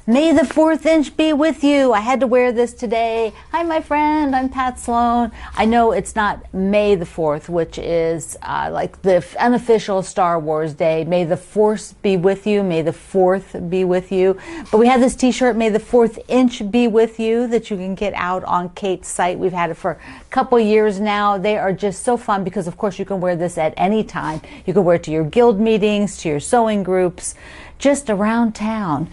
May the 4th inch be with you. I had to wear this today. Hi, my friend. I'm Pat Sloan. I know it's not May the 4th, which is like the unofficial Star Wars day. May the Force be with you. May the 4th be with you. But we have this t-shirt, May the 4th inch be with you, that you can get out on Kate's site. We've had it for a couple years now. They are just so fun because, of course, you can wear this at any time. You can wear it to your guild meetings, to your sewing groups, just around town.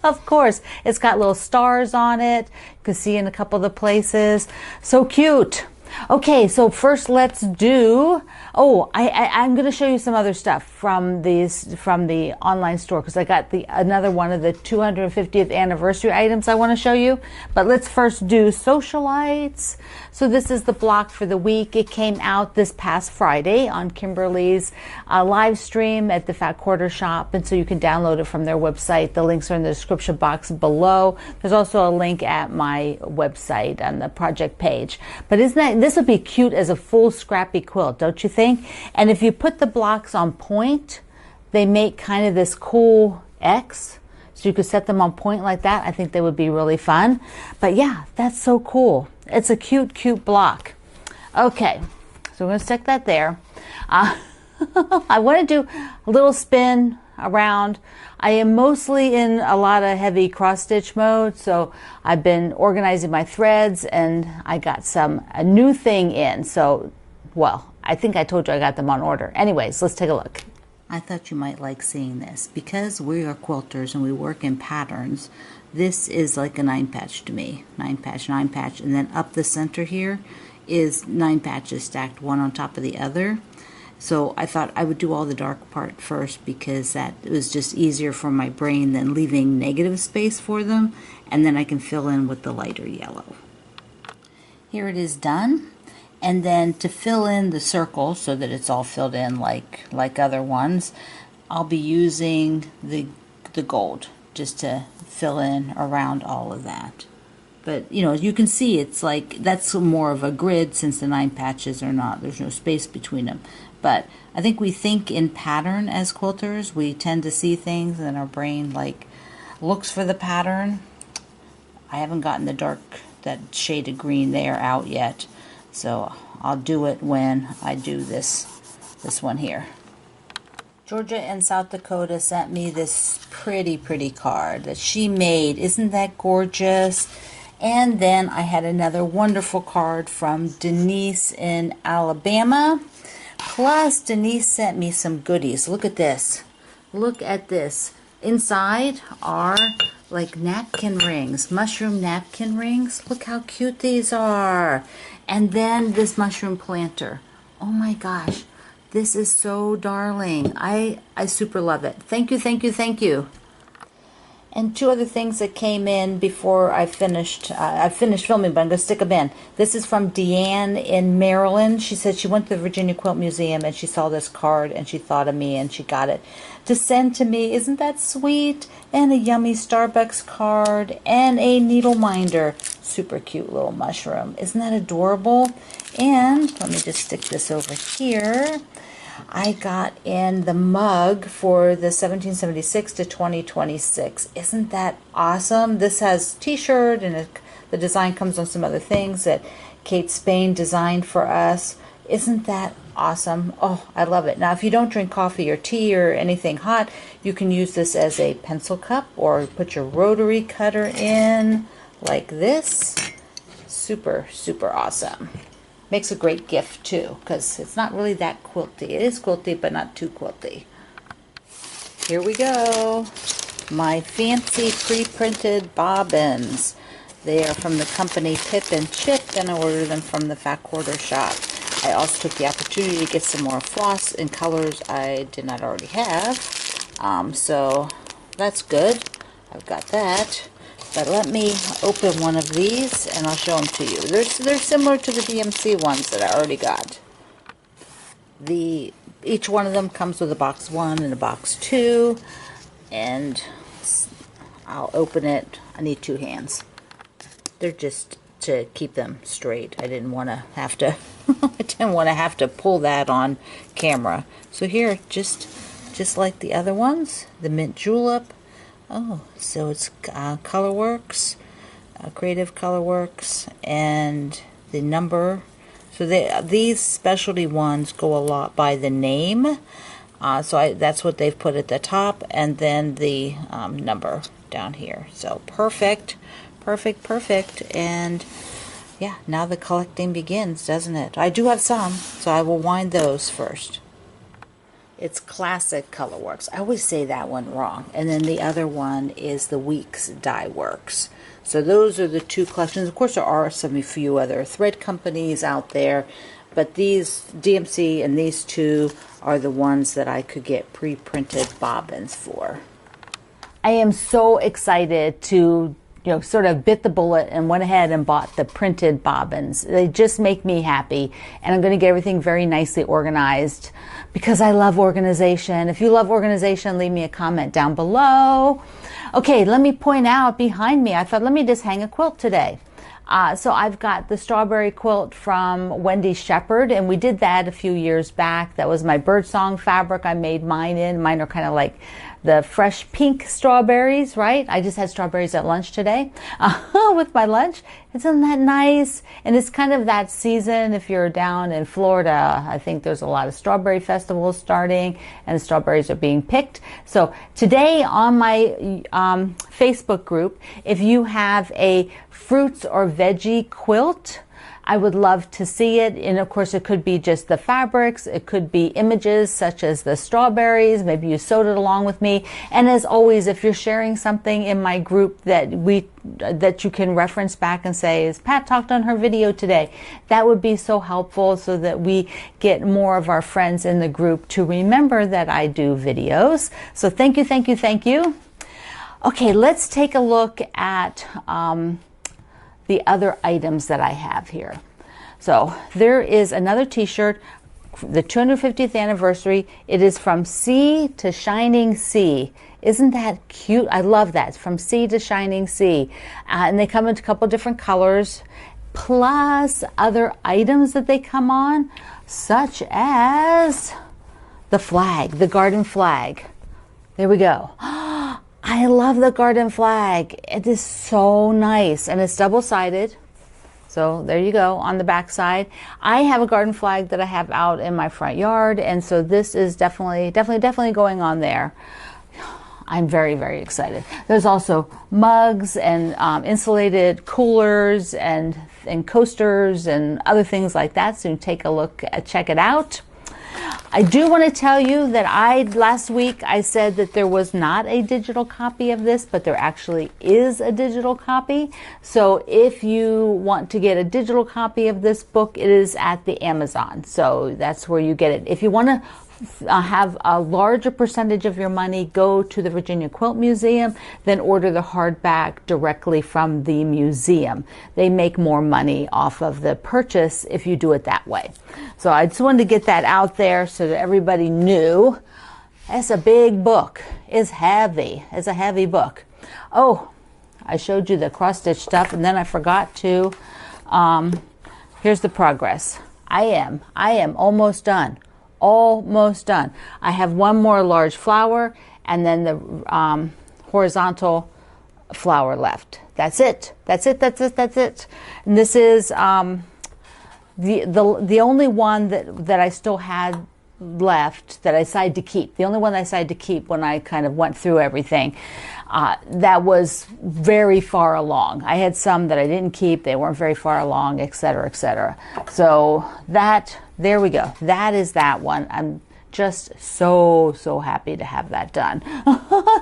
Of course, it's got little stars on it. You can see in a couple of the places. So cute. Okay, so first let's do, I'm going to show you some other stuff from the online store, because I got another one of the 250th anniversary items I want to show you. But let's first do socialites. So this is the block for the week. It came out this past Friday on Kimberly's live stream at the Fat Quarter Shop, and so you can download it from their website. The links are in the description box below. There's also a link at my website on the project page. But this would be cute as a full scrappy quilt, don't you think? And if you put the blocks on point, they make kind of this cool X. So you could set them on point like that. I think they would be really fun. But yeah, that's so cool. It's a cute, cute block. Okay, so we're going to stick that there. I want to do a little spin around. I am mostly in a lot of heavy cross stitch mode, so I've been organizing my threads, and I got a new thing in. So, well, I think I told you I got them on order. Anyways, let's take a look. I thought you might like seeing this. Because we are quilters and we work in patterns, this is like a 9-patch to me. 9-patch, 9-patch, and then up the center here is 9 patches stacked one on top of the other. So I thought I would do all the dark part first, because that was just easier for my brain than leaving negative space for them, and then I can fill in with the lighter yellow. Here it is done. And then to fill in the circle so that it's all filled in like other ones, I'll be using the gold just to fill in around all of that. But you know, you can see it's like that's more of a grid, since the 9 patches are not, there's no space between them. But I think we think in pattern as quilters. We tend to see things and our brain like looks for the pattern. I haven't gotten that shade of green there out yet. So I'll do it when I do this one here. Georgia and South Dakota sent me this pretty, pretty card that she made. Isn't that gorgeous? And then I had another wonderful card from Denise in Alabama. Plus, Denise sent me some goodies. Look at this. Look at this. Inside are like napkin rings, mushroom napkin rings. Look how cute these are. And then this mushroom planter. Oh my gosh, this is so darling. I super love it. Thank you, thank you, thank you. And 2 other things that came in before I finished filming, but I'm going to stick them in. This is from Deanne in Maryland. She said she went to the Virginia Quilt Museum and she saw this card and she thought of me and she got it to send to me. Isn't that sweet? And a yummy Starbucks card and a needle minder. Super cute little mushroom. Isn't that adorable? And let me just stick this over here. I got in the mug for the 1776 to 2026. Isn't that awesome? This has t-shirt, and the design comes on some other things that Kate Spain designed for us. Isn't that awesome? Oh, I love it. Now, if you don't drink coffee or tea or anything hot, you can use this as a pencil cup or put your rotary cutter in like this. Super, super awesome. Makes a great gift too, because it's not really that quilty. It is quilty, but not too quilty. Here we go. My fancy pre-printed bobbins. They are from the company Pip and Chip, and I ordered them from the Fat Quarter Shop. I also took the opportunity to get some more floss in colors I did not already have. So that's good. I've got that. But let me open one of these and I'll show them to you. They're similar to the DMC ones that I already got. Each one of them comes with a box 1 and a box 2. And I'll open it. I need 2 hands. They're just to keep them straight. I didn't want to have to pull that on camera. So here, just like the other ones, the mint julep, Oh, so it's Colorworks, Creative Colorworks, and the number. So these specialty ones go a lot by the name. That's what they've put at the top, and then the number down here. So perfect, perfect, perfect. And yeah, now the collecting begins, doesn't it? I do have some, so I will wind those first. It's Classic Colorworks. I always say that one wrong. And then the other one is the Weeks Dye Works. So those are the two collections. Of course, there are a few other thread companies out there, but these DMC and these two are the ones that I could get pre-printed bobbins for. I am so excited to sort of bit the bullet and went ahead and bought the printed bobbins. They just make me happy, and I'm going to get everything very nicely organized because I love organization. If you love organization, leave me a comment down below. Okay, let me point out behind me, I thought, let me just hang a quilt today. So I've got the strawberry quilt from Wendy Shepherd, and we did that a few years back. That was my birdsong fabric I made mine in. Mine are kind of like the fresh pink strawberries, right? I just had strawberries at lunch today with my lunch. Isn't that nice? And it's kind of that season. If you're down in Florida, I think there's a lot of strawberry festivals starting, and strawberries are being picked. So today on my Facebook group, if you have a fruits or veggie quilt, I would love to see it. And of course, it could be just the fabrics. It could be images such as the strawberries. Maybe you sewed it along with me. And as always, if you're sharing something in my group that you can reference back and say, as Pat talked on her video today, that would be so helpful so that we get more of our friends in the group to remember that I do videos. So thank you, thank you, thank you. Okay, let's take a look at the other items that I have here. So there is another t-shirt, the 250th anniversary. It is From Sea to Shining Sea. Isn't that cute? I love that. From Sea to Shining Sea. And they come in a couple different colors, plus other items that they come on, such as the flag, the garden flag. There we go. I love the garden flag. It is so nice, and it's double-sided. So there you go on the back side. I have a garden flag that I have out in my front yard, and so this is definitely going on there. I'm very, very excited. There's also mugs and insulated coolers and coasters and other things like that. So take a look, check it out. I do want to tell you that last week I said that there was not a digital copy of this, but there actually is a digital copy. So if you want to get a digital copy of this book, it is at the Amazon. So that's where you get it. If you want to have a larger percentage of your money go to the Virginia Quilt Museum, then order the hardback directly from the museum. They make more money off of the purchase if you do it that way. So I just wanted to get that out there so that everybody knew. It's a big book. It's heavy. It's a heavy book. Oh, I showed you the cross-stitch stuff, and then I forgot to. Here's the progress. I am almost done. Almost done. I have one more large flower and then the horizontal flower left. That's it. That's it. That's it. That's it. And this is the only one that I still had left that I decided to keep. The only one I decided to keep when I kind of went through everything. That was very far along. I had some that I didn't keep. They weren't very far along, etc., etc. So there we go. That is that one. I'm just so happy to have that done.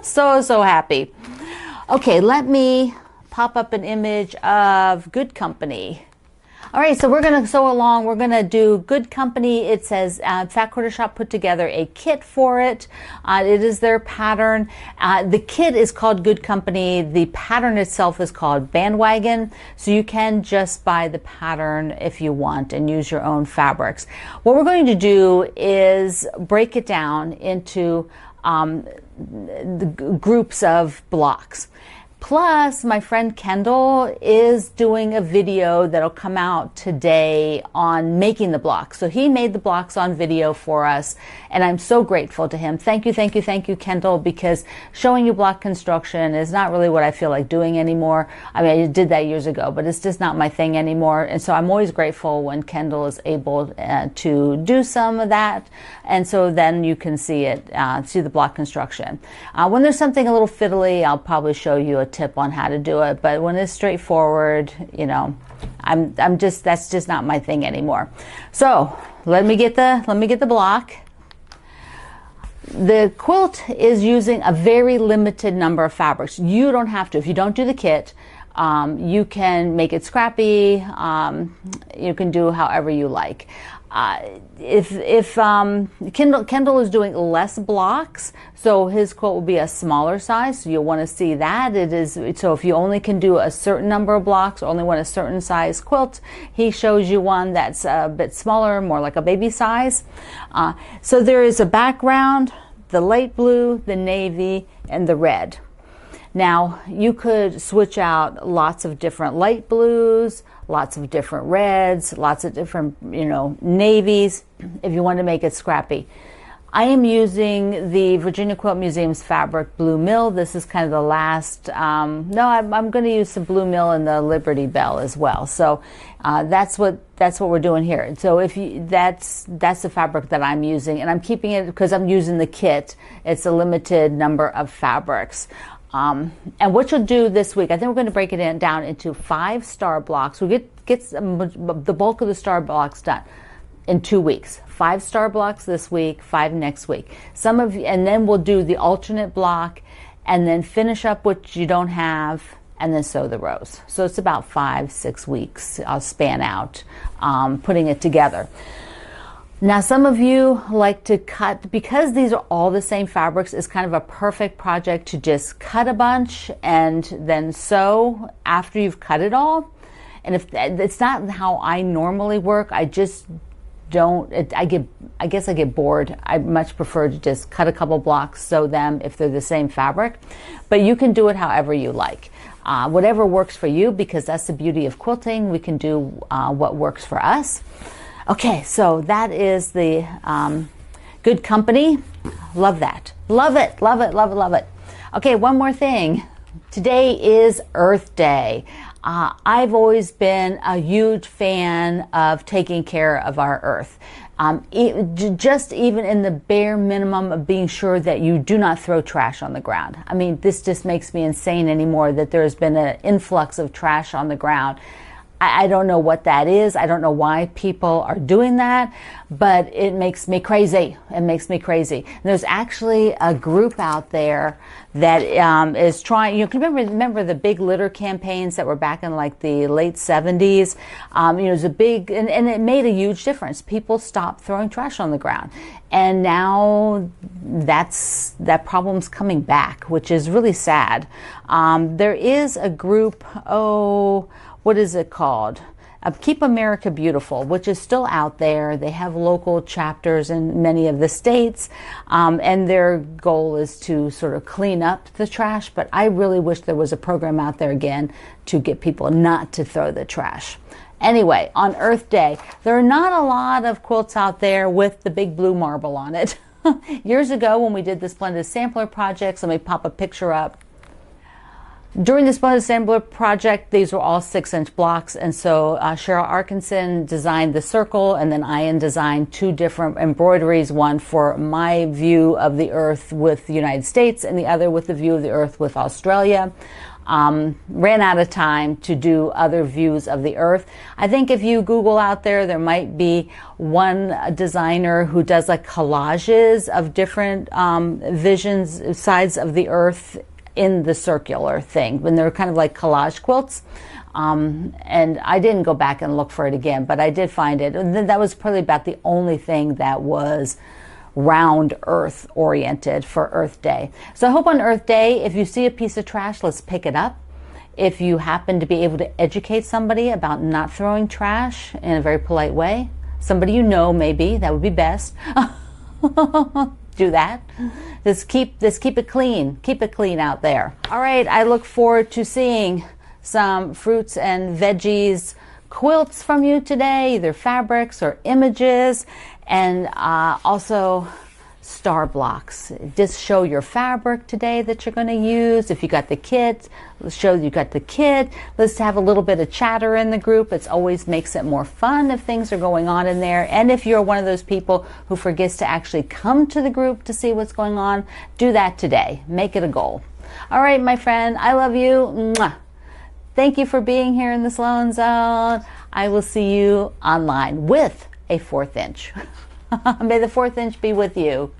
so happy. Okay, let me pop up an image of Good Company. All right, so we're going to sew along. We're going to do Good Company. It says Fat Quarter Shop put together a kit for it. It is their pattern. The kit is called Good Company. The pattern itself is called Bandwagon. So you can just buy the pattern if you want and use your own fabrics. What we're going to do is break it down into the groups of blocks. Plus, my friend Kendall is doing a video that'll come out today on making the blocks. So he made the blocks on video for us, and I'm so grateful to him. Thank you, thank you, thank you, Kendall, because showing you block construction is not really what I feel like doing anymore. I mean, I did that years ago, but it's just not my thing anymore. And so I'm always grateful when Kendall is able to do some of that. And so then you can see it, see the block construction. When there's something a little fiddly, I'll probably show you a tip on how to do it, but when it's straightforward, you know, that's just not my thing anymore. So let me get the block. The quilt is using a very limited number of fabrics. You don't have to. If you don't do the kit, you can make it scrappy. You can do however you like. If Kendall is doing less blocks, so his quilt will be a smaller size, so you'll want to see that. So if you only can do a certain number of blocks, or only want a certain size quilt, he shows you one that's a bit smaller, more like a baby size. So there is a background, the light blue, the navy, and the red. Now, you could switch out lots of different light blues, lots of different reds, lots of different, navies, if you want to make it scrappy. I am using the Virginia Quilt Museum's fabric Blue Mill. This is kind of the last, I'm going to use some Blue Mill and the Liberty Bell as well. So that's what we're doing here. So that's the fabric that I'm using, and I'm keeping it because I'm using the kit. It's a limited number of fabrics. And what you'll do this week, I think we're going to break it down into 5 star blocks. We'll get the bulk of the star blocks done in 2 weeks. 5 star blocks this week, 5 next week. And then we'll do the alternate block, and then finish up what you don't have, and then sew the rows. So it's about 5-6 weeks. I'll span out putting it together. Now, some of you like to cut, because these are all the same fabrics, it's kind of a perfect project to just cut a bunch and then sew after you've cut it all. And if it's not how I normally work, I just don't, I guess I get bored. I much prefer to just cut a couple blocks, sew them if they're the same fabric. But you can do it however you like. Whatever works for you, because that's the beauty of quilting. We can do what works for us. Okay, so that is the Good Company. Love that. Love it, love it, love it, love it. Okay, one more thing. Today is Earth Day. I've always been a huge fan of taking care of our earth. Just even in the bare minimum of being sure that you do not throw trash on the ground. I mean, this just makes me insane anymore that there's been an influx of trash on the ground. I don't know what that is. I don't know why people are doing that, but it makes me crazy. It makes me crazy. And there's actually a group out there that is trying, you can remember the big litter campaigns that were back in like the late 70s. It was a big, and it made a huge difference. People stopped throwing trash on the ground. And now that problem's coming back, which is really sad. There is a group, what is it called? Keep America Beautiful, which is still out there. They have local chapters in many of the states, and their goal is to sort of clean up the trash. But I really wish there was a program out there again to get people not to throw the trash. Anyway, on Earth Day, there are not a lot of quilts out there with the big blue marble on it. Years ago when we did the Splendid Sampler projects, let me pop a picture up. During the Splendid Sampler project, these were all 6-inch blocks, and so Cheryl Arkinson designed the circle, and then Ian designed 2 different embroideries, one for my view of the earth with the United States, and the other with the view of the earth with Australia. Ran out of time to do other views of the earth. I think if you Google out there might be one designer who does like collages of different visions, sides of the earth in the circular thing, when they're kind of like collage quilts. And I didn't go back and look for it again, but I did find it. And that was probably about the only thing that was round earth oriented for Earth Day. So I hope on Earth Day, if you see a piece of trash, let's pick it up. If you happen to be able to educate somebody about not throwing trash in a very polite way, somebody you know maybe, that would be best. Do that. Just keep it clean. Keep it clean out there. All right, I look forward to seeing some fruits and veggies quilts from you today, either fabrics or images, and also star blocks. Just show your fabric today that you're going to use. If you got the kit, show you got the kit. Let's have a little bit of chatter in the group. It always makes it more fun if things are going on in there. And if you're one of those people who forgets to actually come to the group to see what's going on, do that today. Make it a goal. All right, my friend, I love you. Mwah. Thank you for being here in the Sloan Zone. I will see you online with a 4th inch. May the 4th inch be with you.